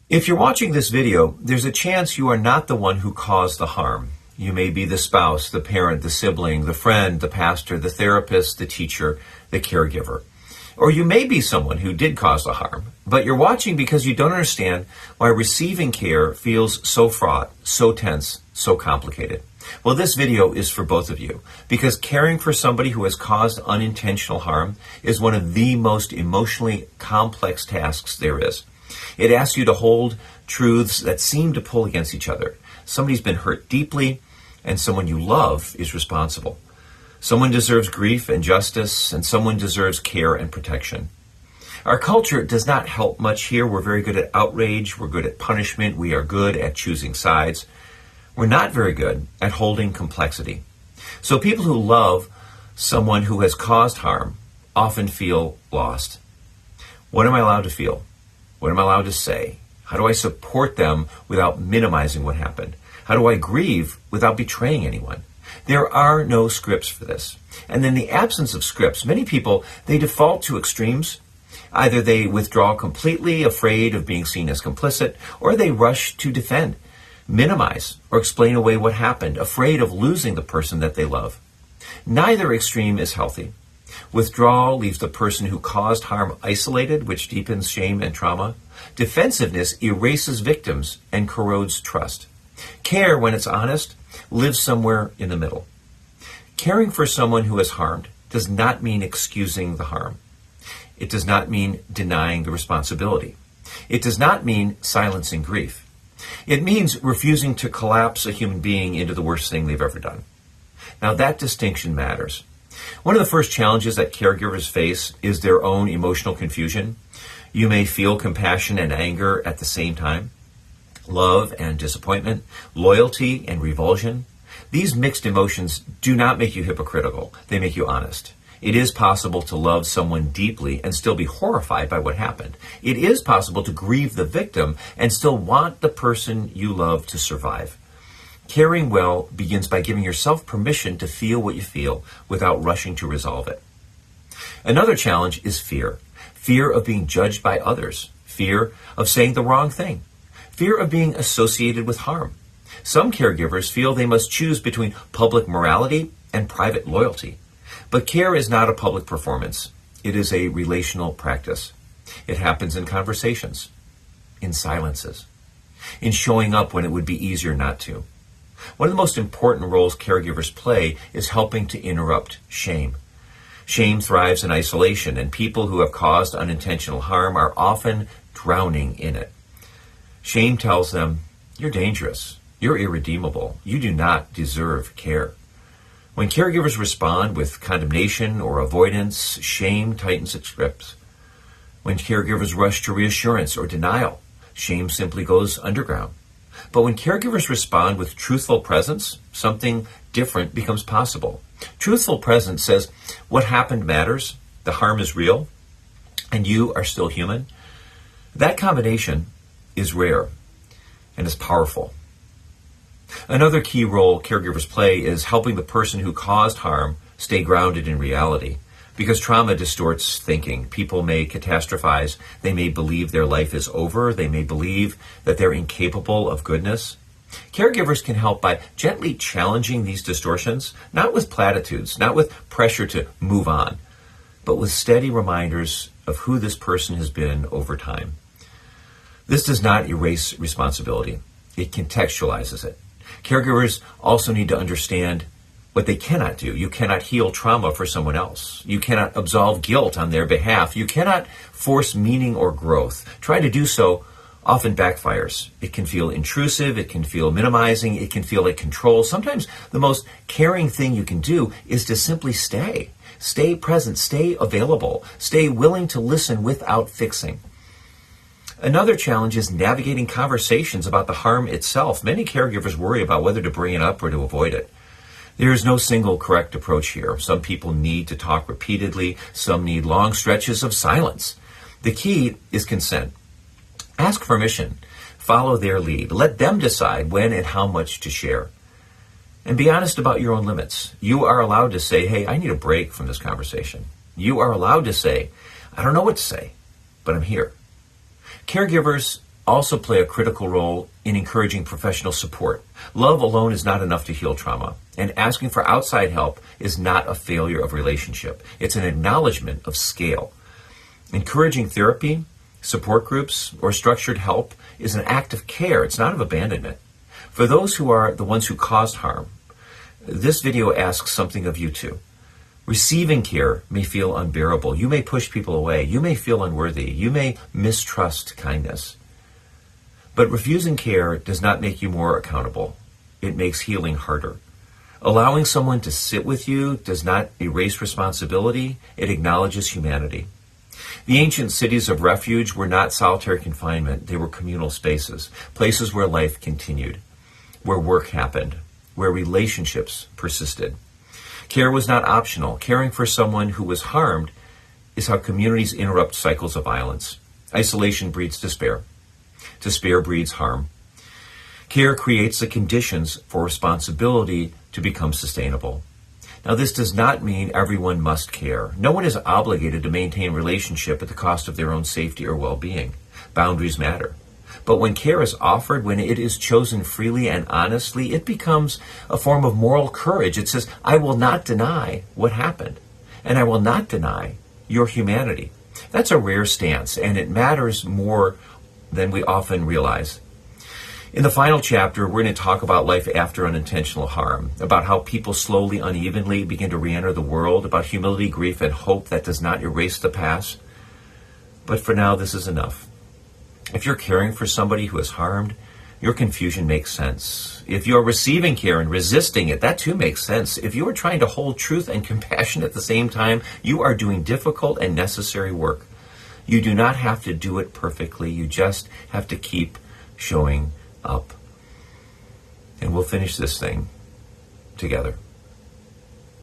If you're watching this video, there's a chance you are not the one who caused the harm. You may be the spouse, the parent, the sibling, the friend, the pastor, the therapist, the teacher, the caregiver. Or you may be someone who did cause the harm, but you're watching because you don't understand why receiving care feels so fraught, so tense, so complicated. Well, this video is for both of you, because caring for somebody who has caused unintentional harm is one of the most emotionally complex tasks there is. It asks you to hold truths that seem to pull against each other. Somebody's been hurt deeply, and someone you love is responsible. Someone deserves grief and justice, and someone deserves care and protection. Our culture does not help much here. We're very good at outrage. We're good at punishment. We are good at choosing sides. We're not very good at holding complexity. So people who love someone who has caused harm often feel lost. What am I allowed to feel? What am I allowed to say? How do I support them without minimizing what happened? How do I grieve without betraying anyone? There are no scripts for this. And in the absence of scripts, many people, they default to extremes. Either they withdraw completely, afraid of being seen as complicit, or they rush to defend, minimize, or explain away what happened, afraid of losing the person that they love. Neither extreme is healthy. Withdrawal leaves the person who caused harm isolated, which deepens shame and trauma. Defensiveness erases victims and corrodes trust. Care, when it's honest, lives somewhere in the middle. Caring for someone who is harmed does not mean excusing the harm. It does not mean denying the responsibility. It does not mean silencing grief. It means refusing to collapse a human being into the worst thing they've ever done. Now, that distinction matters. One of the first challenges that caregivers face is their own emotional confusion. You may feel compassion and anger at the same time, love and disappointment, loyalty and revulsion. These mixed emotions do not make you hypocritical. They make you honest. It is possible to love someone deeply and still be horrified by what happened. It is possible to grieve the victim and still want the person you love to survive. Caring well begins by giving yourself permission to feel what you feel without rushing to resolve it. Another challenge is fear. Fear of being judged by others. Fear of saying the wrong thing. Fear of being associated with harm. Some caregivers feel they must choose between public morality and private loyalty. But care is not a public performance. It is a relational practice. It happens in conversations, in silences, in showing up when it would be easier not to. One of the most important roles caregivers play is helping to interrupt shame. Shame thrives in isolation, and people who have caused unintentional harm are often drowning in it. Shame tells them, you're dangerous, you're irredeemable, you do not deserve care. When caregivers respond with condemnation or avoidance, shame tightens its grips. When caregivers rush to reassurance or denial, shame simply goes underground. But when caregivers respond with truthful presence, something different becomes possible. Truthful presence says, what happened matters, the harm is real, and you are still human. That combination is rare and is powerful. Another key role caregivers play is helping the person who caused harm stay grounded in reality. Because trauma distorts thinking. People may catastrophize. They may believe their life is over. They may believe that they're incapable of goodness. Caregivers can help by gently challenging these distortions, not with platitudes, not with pressure to move on, but with steady reminders of who this person has been over time. This does not erase responsibility. It contextualizes it. Caregivers also need to understand what they cannot do. You cannot heal trauma for someone else. You cannot absolve guilt on their behalf. You cannot force meaning or growth. Trying to do so often backfires. It can feel intrusive. It can feel minimizing. It can feel like control. Sometimes the most caring thing you can do is to simply stay. Stay present. Stay available. Stay willing to listen without fixing. Another challenge is navigating conversations about the harm itself. Many caregivers worry about whether to bring it up or to avoid it. There is no single correct approach here. Some people need to talk repeatedly. Some need long stretches of silence. The key is consent. Ask permission. Follow their lead. Let them decide when and how much to share. And be honest about your own limits. You are allowed to say, hey, I need a break from this conversation. You are allowed to say, I don't know what to say, but I'm here. Caregivers also play a critical role in encouraging professional support. Love alone is not enough to heal trauma, and asking for outside help is not a failure of relationship. It's an acknowledgement of scale. Encouraging therapy, support groups, or structured help is an act of care. It's not of abandonment. For those who are the ones who caused harm, this video asks something of you too. Receiving care may feel unbearable. You may push people away. You may feel unworthy. You may mistrust kindness. But refusing care does not make you more accountable. It makes healing harder. Allowing someone to sit with you does not erase responsibility. It acknowledges humanity. The ancient cities of refuge were not solitary confinement. They were communal spaces, places where life continued, where work happened, where relationships persisted. Care was not optional. Caring for someone who was harmed is how communities interrupt cycles of violence. Isolation breeds despair. Despair breeds harm. Care creates the conditions for responsibility to become sustainable. Now, this does not mean everyone must care. No one is obligated to maintain relationship at the cost of their own safety or well-being. Boundaries matter. But when care is offered, when it is chosen freely and honestly, it becomes a form of moral courage. It says, I will not deny what happened, and I will not deny your humanity. That's a rare stance, and it matters more than we often realize. In the final chapter, we're going to talk about life after unintentional harm, about how people slowly, unevenly begin to re-enter the world, about humility, grief, and hope that does not erase the past. But for now, this is enough. If you're caring for somebody who is harmed, your confusion makes sense. If you're receiving care and resisting it, that too makes sense. If you are trying to hold truth and compassion at the same time, you are doing difficult and necessary work. You do not have to do it perfectly. You just have to keep showing up. And we'll finish this thing together.